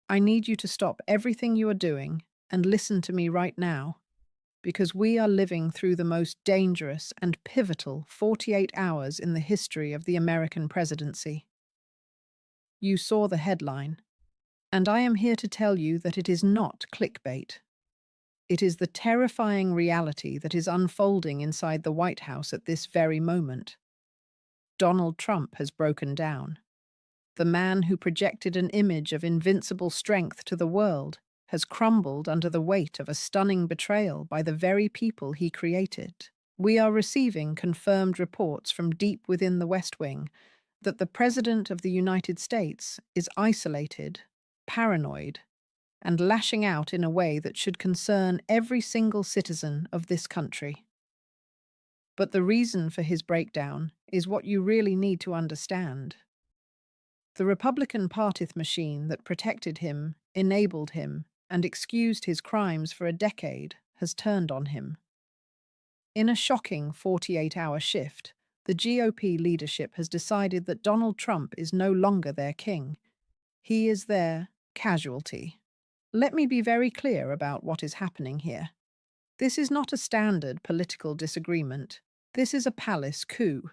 I need you to stop everything you are doing and listen to me right now, because we are living through the most dangerous and pivotal 48 hours in the history of the American presidency. You saw the headline, and I am here to tell you that it is not clickbait. It is the terrifying reality that is unfolding inside the White House at this very moment. Donald Trump has broken down. The man who projected an image of invincible strength to the world has crumbled under the weight of a stunning betrayal by the very people he created. We are receiving confirmed reports from deep within the West Wing that the President of the United States is isolated, paranoid, and lashing out in a way that should concern every single citizen of this country. But the reason for his breakdown is what you really need to understand. The Republican Party machine that protected him, enabled him, and excused his crimes for a decade has turned on him. In a shocking 48-hour shift, the GOP leadership has decided that Donald Trump is no longer their king. He is their casualty. Let me be very clear about what is happening here. This is not a standard political disagreement. This is a palace coup.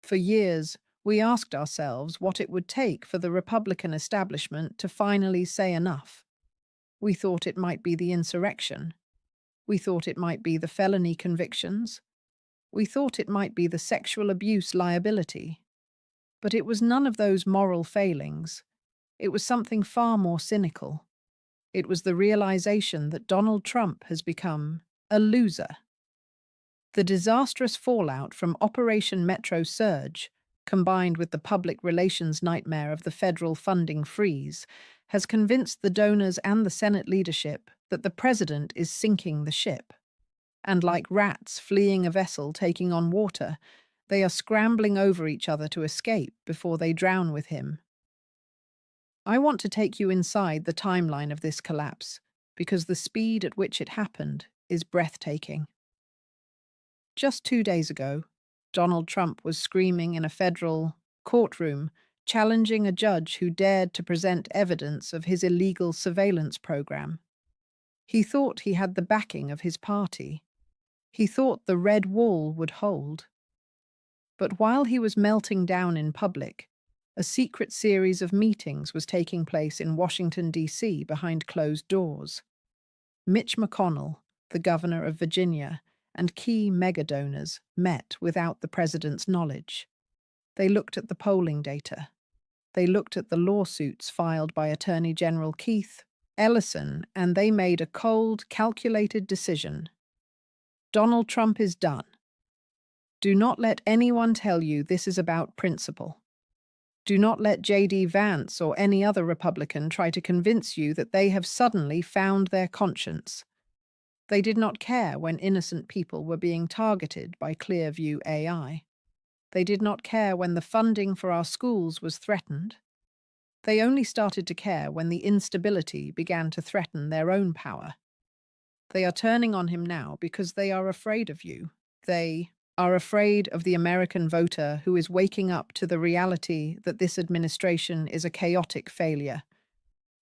For years, we asked ourselves what it would take for the Republican establishment to finally say enough. We thought it might be the insurrection. We thought it might be the felony convictions. We thought it might be the sexual abuse liability. But it was none of those moral failings. It was something far more cynical. It was the realization that Donald Trump has become a loser. The disastrous fallout from Operation Metro Surge, combined with the public relations nightmare of the federal funding freeze, has convinced the donors and the Senate leadership that the president is sinking the ship. And like rats fleeing a vessel taking on water, they are scrambling over each other to escape before they drown with him. I want to take you inside the timeline of this collapse, because the speed at which it happened is breathtaking. Just 2 days ago, Donald Trump was screaming in a federal courtroom, challenging a judge who dared to present evidence of his illegal surveillance program. He thought he had the backing of his party. He thought the red wall would hold. But while he was melting down in public, a secret series of meetings was taking place in Washington, D.C. behind closed doors. Mitch McConnell, the governor of Virginia, and key mega-donors met without the president's knowledge. They looked at the polling data. They looked at the lawsuits filed by Attorney General Keith Ellison, and they made a cold, calculated decision. Donald Trump is done. Do not let anyone tell you this is about principle. Do not let JD Vance or any other Republican try to convince you that they have suddenly found their conscience. They did not care when innocent people were being targeted by Clearview AI. They did not care when the funding for our schools was threatened. They only started to care when the instability began to threaten their own power. They are turning on him now because they are afraid of you. They are afraid of the American voter who is waking up to the reality that this administration is a chaotic failure.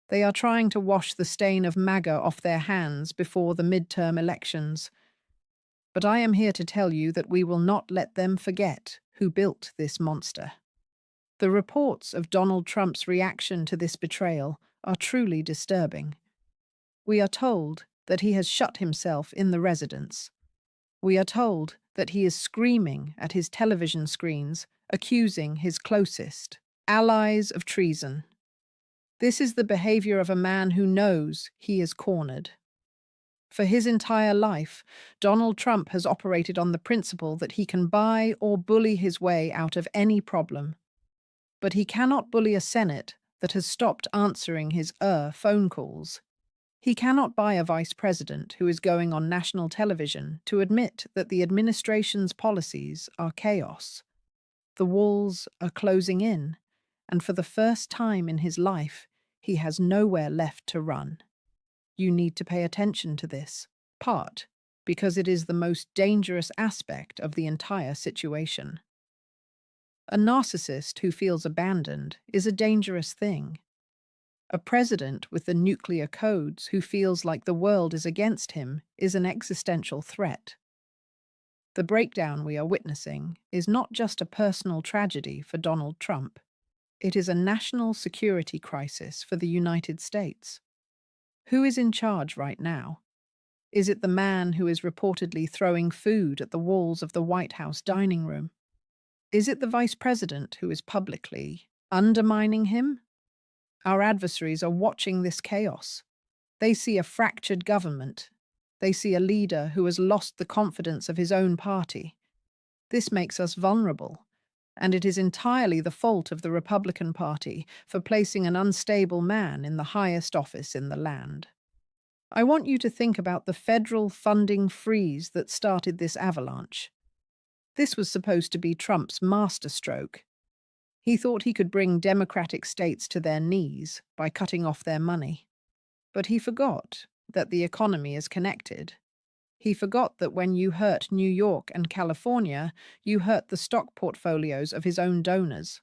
They are trying to wash the stain of MAGA off their hands before the midterm elections. But I am here to tell you that we will not let them forget who built this monster. The reports of Donald Trump's reaction to this betrayal are truly disturbing. We are told that he has shut himself in the residence. We are told that he is screaming at his television screens, accusing his closest allies of treason. This is the behavior of a man who knows he is cornered. For his entire life, Donald Trump has operated on the principle that he can buy or bully his way out of any problem. But he cannot bully a Senate that has stopped answering his phone calls. He cannot buy a vice president who is going on national television to admit that the administration's policies are chaos. The walls are closing in, and for the first time in his life, he has nowhere left to run. You need to pay attention to this, part because it is the most dangerous aspect of the entire situation. A narcissist who feels abandoned is a dangerous thing. A president with the nuclear codes who feels like the world is against him is an existential threat. The breakdown we are witnessing is not just a personal tragedy for Donald Trump. It is a national security crisis for the United States. Who is in charge right now? Is it the man who is reportedly throwing food at the walls of the White House dining room? Is it the vice president who is publicly undermining him? Our adversaries are watching this chaos. They see a fractured government. They see a leader who has lost the confidence of his own party. This makes us vulnerable, and it is entirely the fault of the Republican Party for placing an unstable man in the highest office in the land. I want you to think about the federal funding freeze that started this avalanche. This was supposed to be Trump's masterstroke. He thought he could bring Democratic states to their knees by cutting off their money. But he forgot that the economy is connected. He forgot that when you hurt New York and California, you hurt the stock portfolios of his own donors.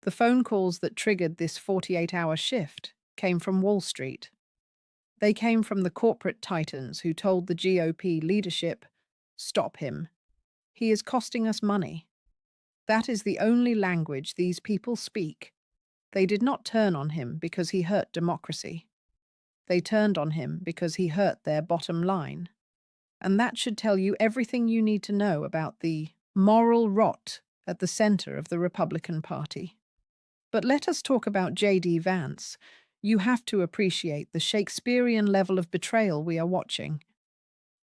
The phone calls that triggered this 48-hour shift came from Wall Street. They came from the corporate titans who told the GOP leadership, "Stop him. He is costing us money." That is the only language these people speak. They did not turn on him because he hurt democracy. They turned on him because he hurt their bottom line. And that should tell you everything you need to know about the moral rot at the center of the Republican Party. But let us talk about JD Vance. You have to appreciate the Shakespearean level of betrayal we are watching.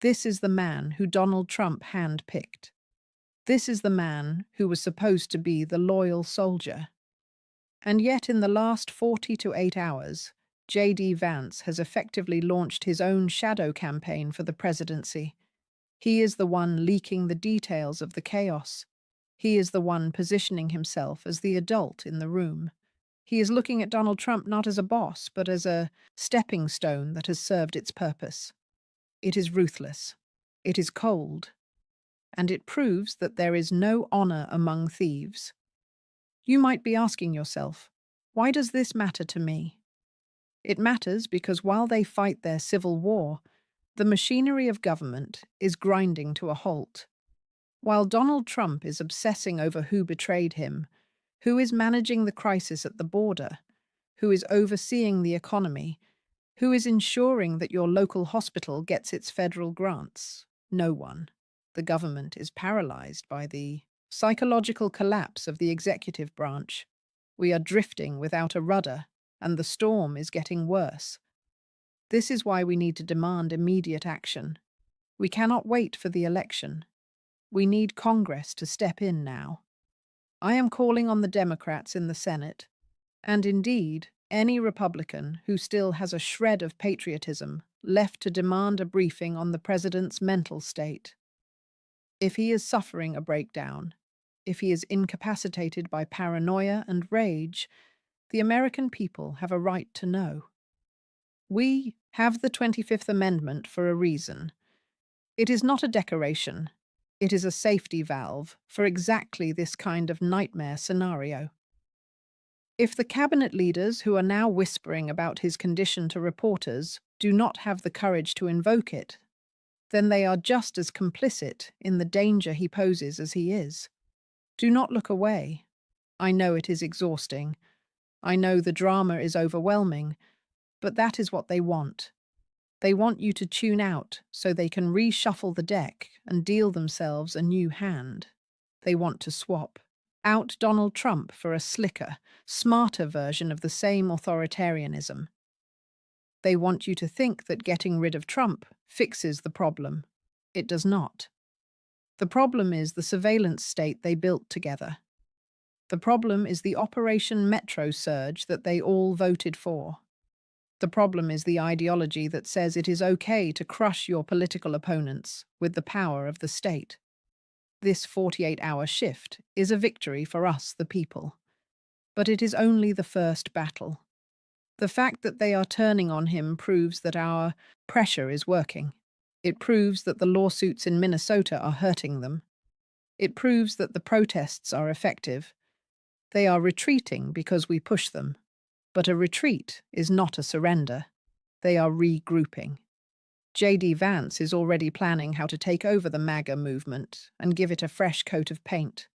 This is the man who Donald Trump handpicked. This is the man who was supposed to be the loyal soldier. And yet in the last 48 hours, JD Vance has effectively launched his own shadow campaign for the presidency. He is the one leaking the details of the chaos. He is the one positioning himself as the adult in the room. He is looking at Donald Trump not as a boss, but as a stepping stone that has served its purpose. It is ruthless. It is cold. And it proves that there is no honor among thieves. You might be asking yourself, why does this matter to me? It matters because while they fight their civil war, the machinery of government is grinding to a halt. While Donald Trump is obsessing over who betrayed him, who is managing the crisis at the border, who is overseeing the economy, who is ensuring that your local hospital gets its federal grants? No one. The government is paralyzed by the psychological collapse of the executive branch. We are drifting without a rudder, and the storm is getting worse. This is why we need to demand immediate action. We cannot wait for the election. We need Congress to step in now. I am calling on the Democrats in the Senate, and indeed any Republican who still has a shred of patriotism left to demand a briefing on the president's mental state. If he is suffering a breakdown, if he is incapacitated by paranoia and rage, the American people have a right to know. We have the 25th Amendment for a reason. It is not a decoration. It is a safety valve for exactly this kind of nightmare scenario. If the cabinet leaders who are now whispering about his condition to reporters do not have the courage to invoke it, then they are just as complicit in the danger he poses as he is. Do not look away. I know it is exhausting. I know the drama is overwhelming, but that is what they want. They want you to tune out so they can reshuffle the deck and deal themselves a new hand. They want to swap out Donald Trump for a slicker, smarter version of the same authoritarianism. They want you to think that getting rid of Trump fixes the problem. It does not. The problem is the surveillance state they built together. The problem is the Operation Metro surge that they all voted for. The problem is the ideology that says it is okay to crush your political opponents with the power of the state. This 48-hour shift is a victory for us, the people. But it is only the first battle. The fact that they are turning on him proves that our pressure is working. It proves that the lawsuits in Minnesota are hurting them. It proves that the protests are effective. They are retreating because we push them. But a retreat is not a surrender. They are regrouping. JD Vance is already planning how to take over the MAGA movement and give it a fresh coat of paint.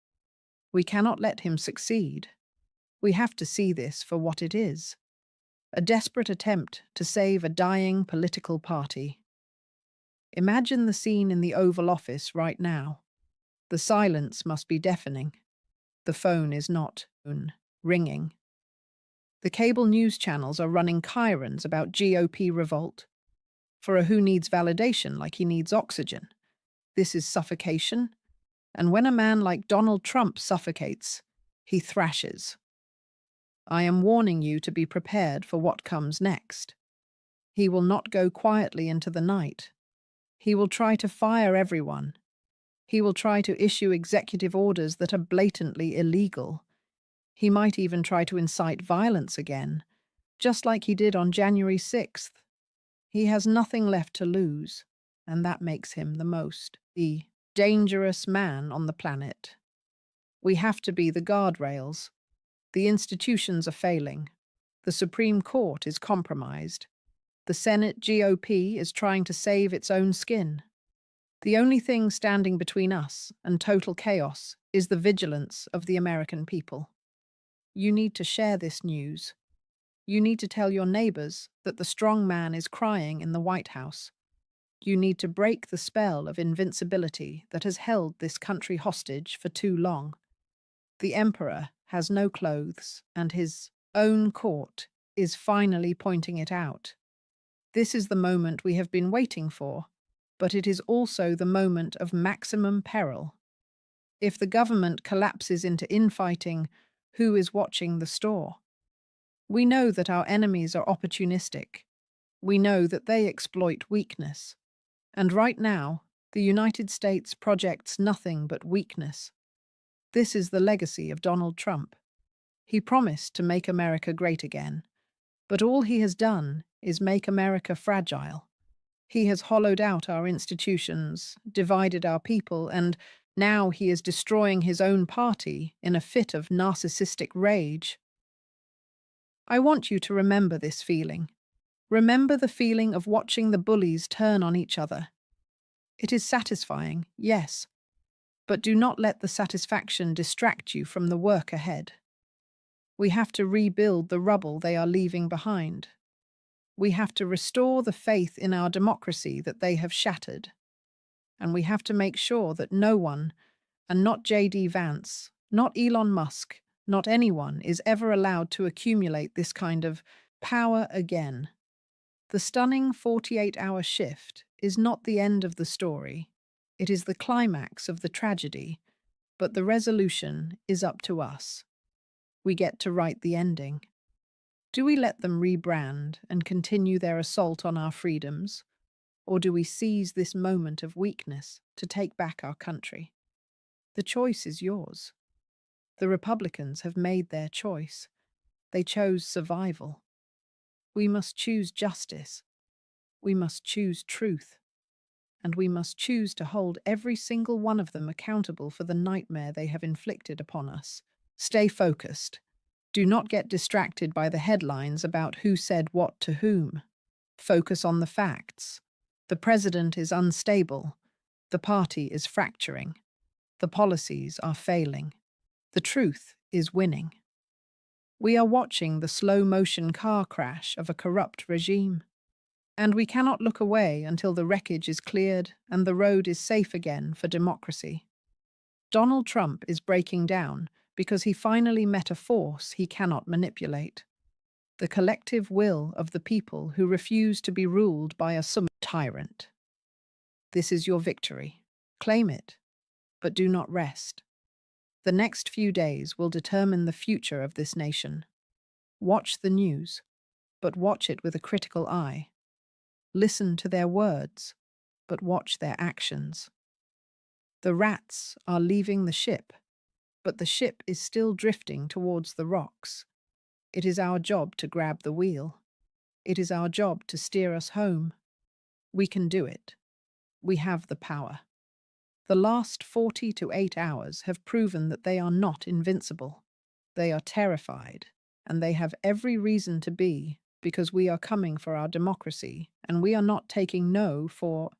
We cannot let him succeed. We have to see this for what it is: a desperate attempt to save a dying political party. Imagine the scene in the Oval Office right now. The silence must be deafening. The phone is not ringing. The cable news channels are running chyrons about GOP revolt. For a who needs validation like he needs oxygen. This is suffocation. And when a man like Donald Trump suffocates, he thrashes. I am warning you to be prepared for what comes next. He will not go quietly into the night. He will try to fire everyone. He will try to issue executive orders that are blatantly illegal. He might even try to incite violence again, just like he did on January 6th. He has nothing left to lose, and that makes him the dangerous man on the planet. We have to be the guardrails. The institutions are failing. The Supreme Court is compromised. The Senate GOP is trying to save its own skin. The only thing standing between us and total chaos is the vigilance of the American people. You need to share this news. You need to tell your neighbors that the strong man is crying in the White House. You need to break the spell of invincibility that has held this country hostage for too long. The emperor has no clothes, and his own court is finally pointing it out. This is the moment we have been waiting for, but it is also the moment of maximum peril. If the government collapses into infighting, who is watching the store? We know that our enemies are opportunistic. We know that they exploit weakness. And right now, the United States projects nothing but weakness. This is the legacy of Donald Trump. He promised to make America great again, but all he has done is make America fragile. He has hollowed out our institutions, divided our people, and now he is destroying his own party in a fit of narcissistic rage. I want you to remember this feeling. Remember the feeling of watching the bullies turn on each other. It is satisfying, yes, but do not let the satisfaction distract you from the work ahead. We have to rebuild the rubble they are leaving behind. We have to restore the faith in our democracy that they have shattered. And we have to make sure that no one, and not JD Vance, not Elon Musk, not anyone, is ever allowed to accumulate this kind of power again. The stunning 48-hour shift is not the end of the story. It is the climax of the tragedy, but the resolution is up to us. We get to write the ending. Do we let them rebrand and continue their assault on our freedoms? Or do we seize this moment of weakness to take back our country? The choice is yours. The Republicans have made their choice. They chose survival. We must choose justice. We must choose truth. And we must choose to hold every single one of them accountable for the nightmare they have inflicted upon us. Stay focused. Do not get distracted by the headlines about who said what to whom. Focus on the facts. The president is unstable. The party is fracturing. The policies are failing. The truth is winning. We are watching the slow-motion car crash of a corrupt regime. And we cannot look away until the wreckage is cleared and the road is safe again for democracy. Donald Trump is breaking down because he finally met a force he cannot manipulate. The collective will of the people who refuse to be ruled by a tyrant. This is your victory. Claim it, but do not rest. The next few days will determine the future of this nation. Watch the news, but watch it with a critical eye. Listen to their words, but watch their actions. The rats are leaving the ship, but the ship is still drifting towards the rocks. It is our job to grab the wheel. It is our job to steer us home. We can do it. We have the power. The last 48 hours have proven that they are not invincible. They are terrified, and they have every reason to be, because we are coming for our democracy, and we are not taking no for